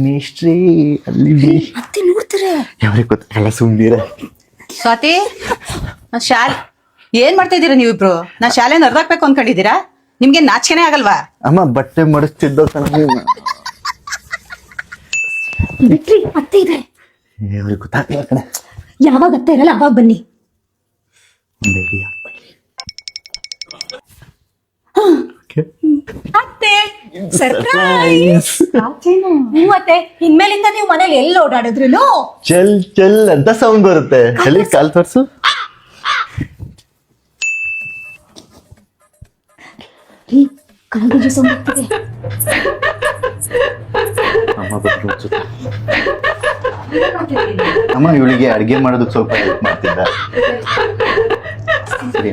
ಮೇಷ್ಟ್ರಿ ಅಲ್ಲಿ ಮತ್ತೆ ನೋಡ್ತಾರೆ. ಯಾವ್ರಿಗೆ ಗೊತ್ತಾಗಲ್ಲ ಸುಮ್ಮನಿರ. ಸ್ವಾತಿ, ಶಾಲೆ ಏನ್ ಮಾಡ್ತಾ ಇದೀರಾ ನೀವಿಬ್ರು? ನಾ ಶಾಲೆನ ಅರ್ಧಾಕ್ಬೇಕು ಅನ್ಕೊಂಡಿದ್ದೀರಾ? ನಿಮ್ಗೆ ನಾಚಿಕೆನೇ ಆಗಲ್ವಾ? ಅಮ್ಮ ಬಟ್ಟೆ ಮಡಿಸ್ತಿದ್ದೋ ಬಿಟ್ರಿ, ಅತ್ತೆ ಇದೆ. ಯಾವ್ರಿಗೆ ಗೊತ್ತಾಗಲ್ಲ ಕಣೆ. ಯಾವಾಗ ಅತ್ತೆ ಇರಲ್ಲ ಅವಾಗ ಬನ್ನಿ. ಅತ್ತೆ ಸರ್ಪ್ರೈಸ್. ಮತ್ತೆ ಇನ್ಮೇಲಿಂದ ನೀವು ಮನೇಲಿ ಎಲ್ಲಿ ಓಡಾಡಿದ್ರು ಚಲ್ ಚಲ್ ಅಂತ ಸೌಂಡ್ ಬರುತ್ತೆ. ಎಲ್ಲಿ ಕಾಲ್ ತೋರ್ಸು. ಕಾಲ್ಗೆ ಸೌಂಡ್ ಆಗ್ತದೆ. ಅಮ್ಮ ಬಂದ್ರು ಅನ್ಸುತ್ತೆ. ಅಮ್ಮ ಇವಳಿಗೆ ಅಡ್ಗೆ ಮಾಡೋದಕ್ಕೆ ಸ್ವಲ್ಪ ಹೆಲ್ಪ್ ಮಾಡ್ತಿದ್ದ. ಸರಿ